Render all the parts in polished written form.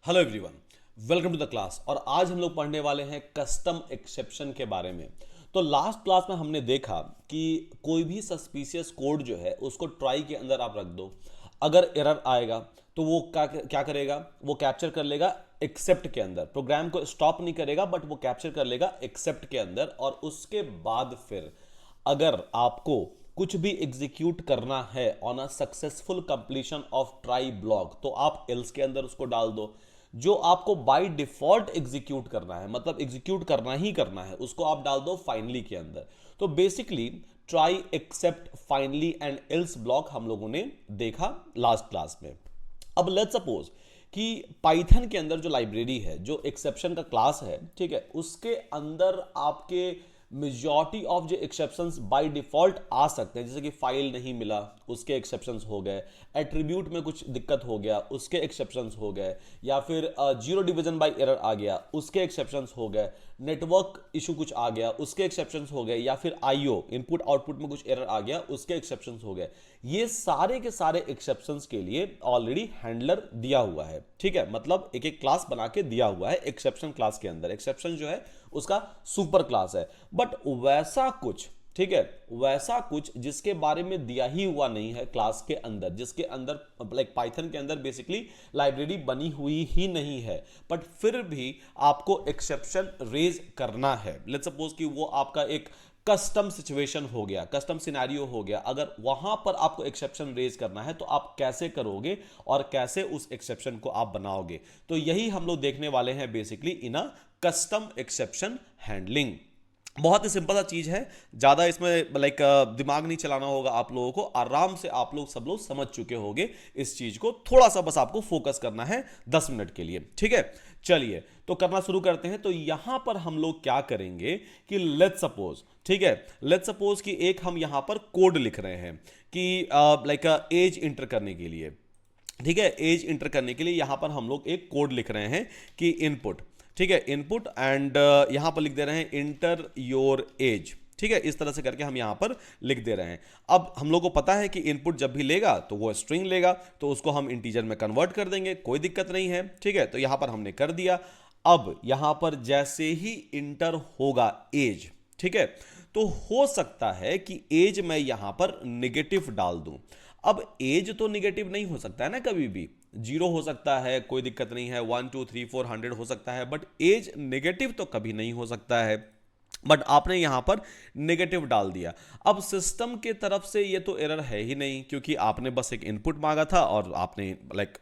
Hello everyone, welcome to the class. और आज हम लोग पढ़ने वाले हैं कस्टम एक्सेप्शन के बारे में। तो लास्ट क्लास में हमने देखा कि कोई भी सस्पिशियस कोड जो है उसको ट्राई के अंदर आप रख दो, अगर एरर आएगा तो वो क्या क्या करेगा, वो कैप्चर कर लेगा एक्सेप्ट के अंदर। प्रोग्राम को स्टॉप नहीं करेगा बट वो कैप्चर कर लेगा एक्सेप्ट के अंदर। और उसके बाद फिर अगर आपको कुछ भी एग्जीक्यूट करना है on a successful completion of try block तो आप एल्स के अंदर उसको डाल दो। जो आपको बाय डिफॉल्ट एग्जीक्यूट करना है, मतलब एग्जीक्यूट करना ही करना है, उसको आप डाल दो फाइनली के अंदर। तो basically try except finally and else block हम लोगों ने देखा लास्ट क्लास में। अब लेट्स सपोज कि पाइथन के अंदर जो लाइब्रेरी है, जो एक्सेप्शन का क्लास है, ठीक है, उसके अंदर आपके मेजॉरिटी ऑफ जो एक्सेप्शंस बाय डिफॉल्ट आ सकते हैं, जैसे कि फाइल नहीं मिला उसके एक्सेप्शंस हो गए, एट्रीब्यूट में कुछ दिक्कत हो गया उसके एक्सेप्शंस हो गए, या फिर जीरो डिवीजन बाय एरर आ गया उसके एक्सेप्शंस हो गए, नेटवर्क इशू कुछ आ गया उसके एक्सेप्शंस हो गए, या फिर आईओ इनपुट आउटपुट में कुछ एरर आ गया उसके एक्सेप्शंस हो गए। ये सारे के सारे एक्सेप्शंस के लिए ऑलरेडी हैंडलर दिया हुआ है, ठीक है, मतलब एक एक क्लास बना के दिया हुआ है एक्सेप्शन क्लास के अंदर। एक्सेप्शन जो है उसका सुपर क्लास है। बट वैसा कुछ, ठीक है, वैसा कुछ जिसके बारे में दिया ही हुआ नहीं है क्लास के अंदर, जिसके अंदर लाइक पाइथन के अंदर बेसिकली लाइब्रेरी बनी हुई ही नहीं है, बट फिर भी आपको एक्सेप्शन रेज करना है। लेट्स सपोज कि वो आपका एक कस्टम सिचुएशन हो गया, कस्टम सिनेरियो हो गया। अगर वहां पर आपको एक्सेप्शन रेज करना है तो आप कैसे करोगे और कैसे उस एक्सेप्शन को आप बनाओगे, तो यही हम लोग देखने वाले हैं basically in a custom exception handling. बहुत ही सिंपल सा चीज है, ज्यादा इसमें लाइक दिमाग नहीं चलाना होगा आप लोगों को, आराम से आप लोग सब लोग समझ चुके होंगे इस चीज को। थोड़ा सा बस आपको फोकस करना है 10 मिनट के लिए, ठीक है। चलिए तो करना शुरू करते हैं। तो यहां पर हम लोग क्या करेंगे कि लेट्स सपोज, ठीक है, लेट्स सपोज कि एक हम यहां पर कोड लिख रहे हैं कि लाइक एज इंटर करने के लिए, ठीक है, एज इंटर करने के लिए यहां पर हम लोग एक कोड लिख रहे हैं कि इनपुट, ठीक है, इनपुट एंड यहां पर लिख दे रहे हैं इंटर योर एज, ठीक है, इस तरह से करके हम यहां पर लिख दे रहे हैं। अब हम लोग को पता है कि इनपुट जब भी लेगा तो वो स्ट्रिंग लेगा, तो उसको हम इंटीजर में कन्वर्ट कर देंगे, कोई दिक्कत नहीं है, ठीक है। तो यहां पर हमने कर दिया। अब यहां पर जैसे ही इंटर होगा एज, ठीक है, तो हो सकता है कि एज मैं यहां पर निगेटिव डाल दूं। अब एज तो निगेटिव नहीं हो सकता है ना, कभी भी जीरो हो सकता है, कोई दिक्कत नहीं है, 1 2 3 4 100 हो सकता है, बट एज नेगेटिव तो कभी नहीं हो सकता है। बट आपने यहां पर नेगेटिव डाल दिया। अब सिस्टम के तरफ से ये तो एरर है ही नहीं, क्योंकि आपने बस एक इनपुट मांगा था और आपने लाइक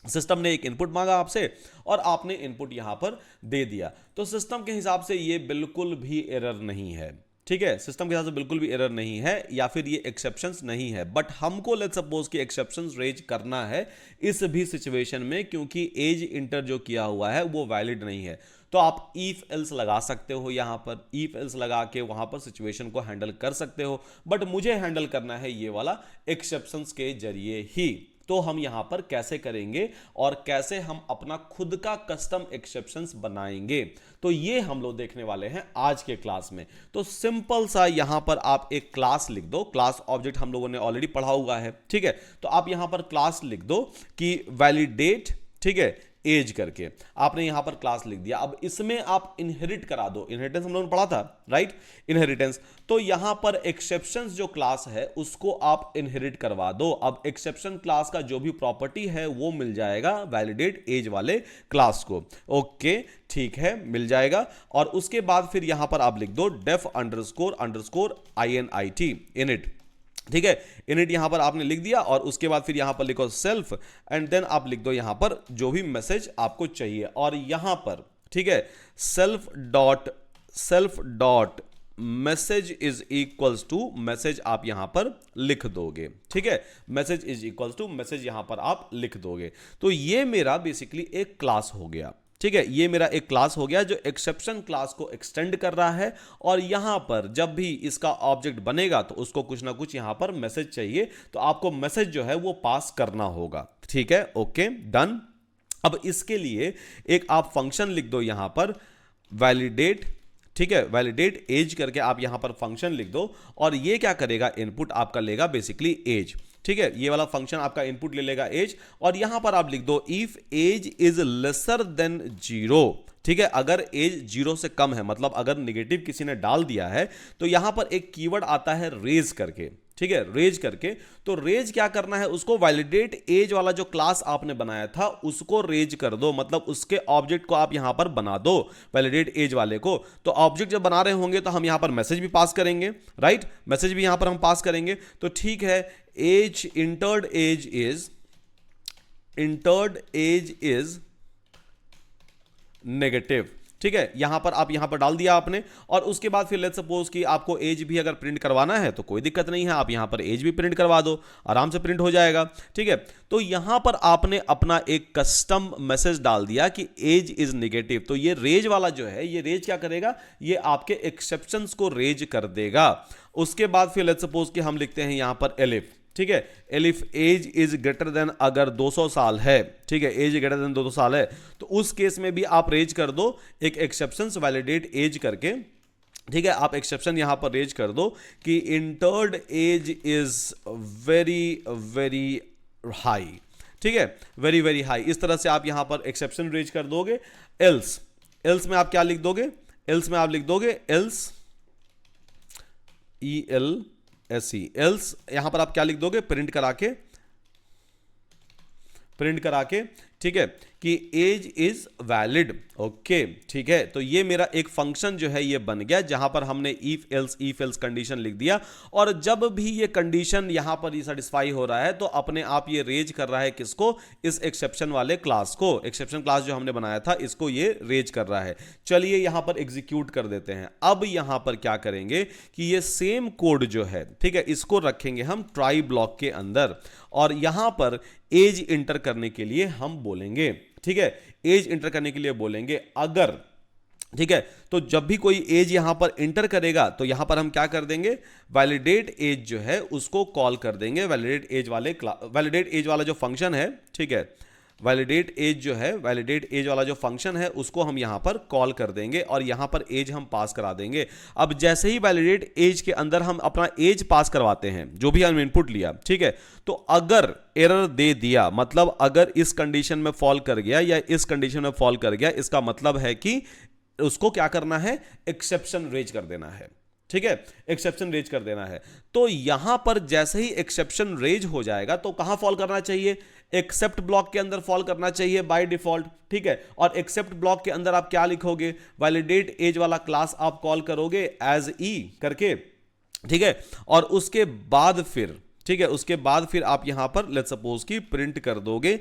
सिस्टम ने एक इनपुट मांगा आपसे और आपने इनपुट यहां पर दे दिया। तो सिस्टम के हिसाब से ये बिल्कुल भी एरर नहीं है, ठीक है, सिस्टम के हिसाब से बिल्कुल भी एरर नहीं है, या फिर ये एक्सेप्शंस नहीं है। बट हमको लेट्स सपोज कि एक्सेप्शंस रेज करना है इस भी सिचुएशन में, क्योंकि एज इंटर जो किया हुआ है वो वैलिड नहीं है। तो आप इफ एल्स लगा सकते हो, यहां पर इफ एल्स लगा के वहां पर सिचुएशन को हैंडल कर सकते हो, बट मुझे हैंडल करना है ये वाला एक्सेप्शंस के जरिए ही। तो हम यहां पर कैसे करेंगे और कैसे हम अपना खुद का कस्टम एक्सेप्शंस बनाएंगे, तो ये हम लोग देखने वाले हैं आज के क्लास में। तो सिंपल सा यहां पर आप एक क्लास लिख दो, क्लास ऑब्जेक्ट हम लोगों ने ऑलरेडी पढ़ा हुआ है, ठीक है। तो आप यहां पर क्लास लिख दो कि वैलिडेट, ठीक है, एज करके आपने यहां पर क्लास लिख दिया। अब इसमें आप इनहेरिट करा दो, इनहेरिटेंस हम लोगों ने पढ़ा था, राइट, इनहेरिटेंस। तो यहां पर एक्सेप्शंस जो क्लास है उसको आप इनहेरिट करवा दो। अब एक्सेप्शन क्लास का जो भी प्रॉपर्टी है वो मिल जाएगा वैलिडेट एज वाले क्लास को। ओके, ठीक है, मिल जाएगा। और उसके बाद फिर यहां पर आप लिख दो def underscore underscore INIT init, ठीक है, इनिट यहां पर आपने लिख दिया। और उसके बाद फिर यहां पर लिखो सेल्फ एंड देन आप लिख दो यहां पर जो भी मैसेज आपको चाहिए। और यहां पर, ठीक है, self dot message is equals to message आप यहां पर लिख दोगे, ठीक है, message is equals to message यहां पर आप लिख दोगे। तो ये मेरा बेसिकली एक क्लास हो गया, ठीक है, ये मेरा एक क्लास हो गया जो एक्सेप्शन क्लास को एक्सटेंड कर रहा है। और यहां पर जब भी इसका ऑब्जेक्ट बनेगा तो उसको कुछ ना कुछ यहां पर मैसेज चाहिए, तो आपको मैसेज जो है वो पास करना होगा, ठीक है। Okay, done. अब इसके लिए एक आप फंक्शन लिख दो यहां पर वैलिडेट, ठीक है, वैलिडेट एज करके आप यहां पर फंक्शन लिख दो। और ये क्या करेगा, इनपुट आपका लेगा बेसिकली एज, ठीक है, ये वाला फंक्शन आपका इनपुट ले लेगा एज, और यहां पर आप लिख दो if age is lesser than 0। ठीक है, अगर एज 0 से कम है, मतलब अगर नेगेटिव किसी ने डाल दिया है, तो यहां पर एक कीवर्ड आता है रेज करके। ठीक है, रेज करके, तो रेज क्या करना है, उसको वैलिडेट एज वाला जो क्लास आपने बनाया था उसको रेज कर दो, मतलब उसके ऑब्जेक्ट को आप यहां पर बना दो वैलिडेट एज वाले को। तो ऑब्जेक्ट जब बना रहे होंगे तो हम यहां पर मैसेज भी पास करेंगे, राइट, मैसेज भी यहां पर हम पास करेंगे। तो ठीक है, age entered age is negative. ठीक है, यहां पर आप यहां पर डाल दिया आपने, और उसके बाद फिर लेट्स सपोज कि आपको एज भी अगर प्रिंट करवाना है तो कोई दिक्कत नहीं है, आप यहां पर एज भी प्रिंट करवा दो, आराम से प्रिंट हो जाएगा। ठीक है, तो यहां पर आपने अपना एक कस्टम मैसेज डाल दिया कि एज इज नेगेटिव। तो ये रेज वाला जो है, ये रेज क्या करेगा, ये आपके एक्सेप्शंस को रेज कर देगा। उसके बाद फिर लेट्स सपोज कि हम लिखते हैं यहां पर एलिफ। ठीक है, elif age is greater than, अगर 200 साल है, ठीक है, एज ग्रेटर देन 200 साल है, तो उस केस में भी आप रेज कर दो एक एक्सेप्शन वैलिडेट एज करके। ठीक है, आप एक्सेप्शन यहां पर रेज कर दो कि entered age is very very high. ठीक है, वेरी वेरी हाई, इस तरह से आप यहां पर एक्सेप्शन रेज कर दोगे। एल्स में आप क्या लिख दोगे, एल्स में आप लिख दोगे एल्स एल्स यहां पर आप क्या लिख दोगे, प्रिंट करा के, ठीक है, कि एज इज वैलिड। ओके, ठीक है, तो ये मेरा एक फंक्शन जो है ये बन गया, जहां पर हमने इफ एल्स कंडीशन लिख दिया, और जब भी ये कंडीशन यहां पर सेटिस्फाई हो रहा है तो अपने आप ये रेज कर रहा है किसको, इस एक्सेप्शन वाले क्लास को, एक्सेप्शन क्लास जो हमने बनाया था इसको ये रेज कर रहा है। चलिए यहां पर एग्जीक्यूट कर देते हैं। अब यहां पर क्या करेंगे कि ये सेम कोड जो है, ठीक है, इसको रखेंगे हम ट्राई ब्लॉक के अंदर, और यहां पर एज इंटर करने के लिए हम बोलेंगे। ठीक है, एज इंटर करने के लिए बोलेंगे अगर, ठीक है, तो जब भी कोई एज यहां पर इंटर करेगा तो यहां पर हम क्या कर देंगे, वैलिडेट एज जो है उसको कॉल कर देंगे, वैलिडेट एज वाला जो फंक्शन है, ठीक है, वैलिडेट एज वाला जो फंक्शन है उसको हम यहां पर कॉल कर देंगे, और यहां पर एज हम पास करा देंगे। अब जैसे ही वैलिडेट एज के अंदर हम अपना एज पास करवाते हैं, जो भी हम इनपुट लिया, ठीक है, तो अगर एरर दे दिया, मतलब अगर इस कंडीशन में फॉल कर गया या इस कंडीशन में फॉल कर गया, इसका मतलब है कि उसको क्या करना है, एक्सेप्शन रेज कर देना है। ठीक है, एक्सेप्शन रेज कर देना है। तो यहां पर जैसे ही एक्सेप्शन रेज हो जाएगा तो कहां फॉल करना चाहिए, एक्सेप्ट ब्लॉक के अंदर फॉल करना चाहिए बाय डिफॉल्ट। ठीक है, और एक्सेप्ट ब्लॉक के अंदर आप क्या लिखोगे, वैलिडेट एज वाला क्लास आप कॉल करोगे एज ई करके। ठीक है, और उसके बाद फिर, ठीक है, उसके बाद फिर आप यहां पर लेट्स सपोज कि प्रिंट कर दोगे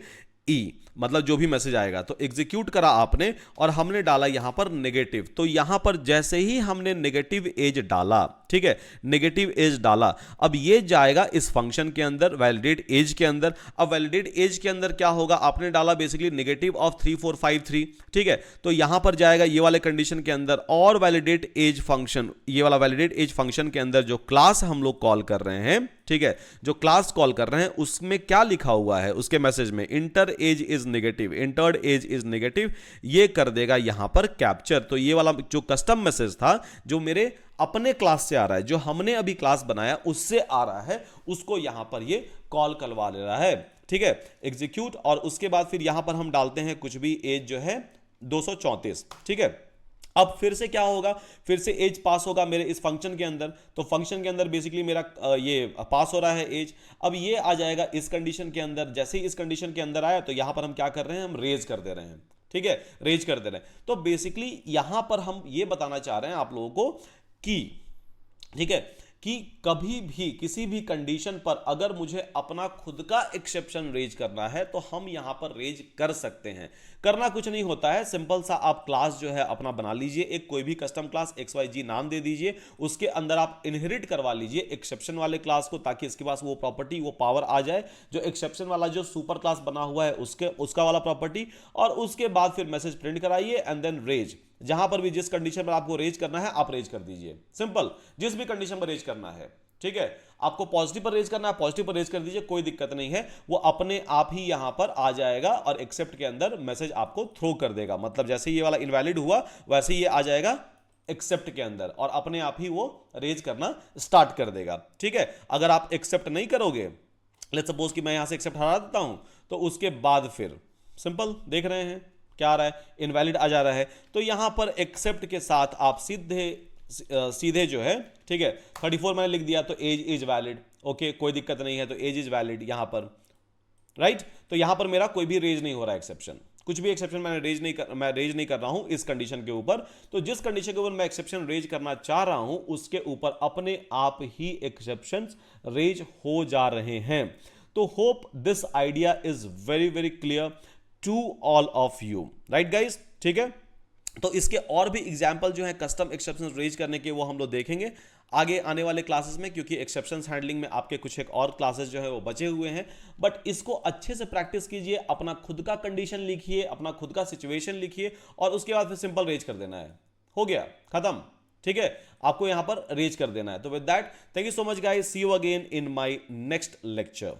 ई, मतलब जो भी मैसेज आएगा। तो एग्जीक्यूट करा आपने और हमने डाला यहां पर नेगेटिव। तो यहां पर जैसे ही हमने नेगेटिव एज डाला, ठीक है, नेगेटिव एज डाला, अब ये जाएगा इस फंक्शन के अंदर, वैलिडेट एज के अंदर। अब वैलिडेट एज के अंदर क्या होगा, आपने डाला बेसिकली नेगेटिव ऑफ 3453। ठीक है, तो यहां पर जाएगा ये वाले कंडीशन के अंदर, और वैलिडेट एज फंक्शन, ये वाला वैलिडेट एज फंक्शन के अंदर जो क्लास हम लोग कॉल कर रहे हैं, ठीक है, जो क्लास कॉल कर रहे हैं उसमें क्या लिखा हुआ है, उसके मैसेज में enter age is negative, entered age is negative, ये कर देगा यहां पर कैप्चर। तो ये वाला जो कस्टम मैसेज था, जो मेरे अपने क्लास से आ रहा है, जो हमने अभी क्लास बनाया उससे आ रहा है, उसको यहां पर ये कॉल करवा ले रहा है। ठीक है, एग्जीक्यूट, और उसके बाद फिर यहां पर हम डालते हैं कुछ भी, एज जो है 234। ठीक है, अब फिर से क्या होगा, फिर से एज पास होगा मेरे इस फंक्शन के अंदर। तो फंक्शन के अंदर बेसिकली मेरा ये पास हो रहा है एज। अब ये आ जाएगा इस कंडीशन के अंदर, जैसे ही इस कंडीशन के अंदर आया तो यहां पर हम क्या कर रहे हैं, हम रेज कर दे रहे हैं। ठीक है, रेज कर दे रहे हैं। तो बेसिकली यहां पर हम ये बताना चाह रहे हैं आप लोगों को कि, ठीक है, कि कभी भी किसी भी कंडीशन पर अगर मुझे अपना खुद का एक्सेप्शन रेज करना है तो हम यहां पर रेज कर सकते हैं। करना कुछ नहीं होता है, सिंपल सा आप क्लास जो है अपना बना लीजिए, एक कोई भी कस्टम क्लास XYZ नाम दे दीजिए, उसके अंदर आप इनहेरिट करवा लीजिए एक्सेप्शन वाले क्लास को, ताकि इसके पास वो प्रॉपर्टी, वो पावर आ जाए जो एक्सेप्शन वाला जो सुपर क्लास बना हुआ है उसका वाला प्रॉपर्टी। और उसके बाद फिर मैसेज प्रिंट कराइए एंड देन रेज, जहां पर भी जिस कंडीशन में आपको रेज करना है आप रेज कर दीजिए, सिंपल, जिस भी कंडीशन में रेज करना है। ठीक है, आपको पॉजिटिव पर रेज करना है, पॉजिटिव पर रेज कर दीजिए, कोई दिक्कत नहीं है, वो अपने आप ही यहां पर आ जाएगा और एक्सेप्ट के अंदर मैसेज आपको थ्रो कर देगा। मतलब जैसे ये वाला इनवैलिड हुआ वैसे ये आ जाएगा एक्सेप्ट के अंदर और अपने आप ही वो रेज करना स्टार्ट कर देगा। ठीक है, अगर आप एक्सेप्ट नहीं करोगे, लेट्स सपोज कि मैं यहां से एक्सेप्ट हटा देता हूं, तो उसके बाद फिर सिंपल देख रहे हैं क्या आ रहा है, इनवैलिड आ जा रहा है। तो यहां पर एक्सेप्ट के साथ आप सीधे सीधे जो है, ठीक है, 34 मैंने लिख दिया तो एज इज वैलिड, ओके कोई दिक्कत नहीं है, तो एज इज वैलिड यहां पर, राइट। तो यहां पर मेरा कोई भी रेज नहीं हो रहा एक्सेप्शन, कुछ भी एक्सेप्शन मैं रेज नहीं कर रहा हूं इस कंडीशन के ऊपर। तो जिस कंडीशन के ऊपर मैं एक्सेप्शन रेज करना चाह रहा हूं उसके ऊपर अपने आप ही एक्सेप्शंस रेज हो जा रहे हैं। तो hope this idea is very very clear to all of you, right guys, ठीक है। तो इसके और भी एग्जाम्पल जो है कस्टम एक्सेप्शन रेज करने के, वो हम लोग देखेंगे आगे आने वाले क्लासेस में, क्योंकि एक्सेप्शंस हैंडलिंग में आपके कुछ एक और क्लासेस जो है वो बचे हुए हैं। बट इसको अच्छे से प्रैक्टिस कीजिए, अपना खुद का कंडीशन लिखिए, अपना खुद का सिचुएशन लिखिए, और उसके बाद फिर सिंपल रेज कर देना है, हो गया खत्म, ठीक है। आपको यहां पर रेज कर देना है। तो with that thank you so much guys, see you again in my next lecture.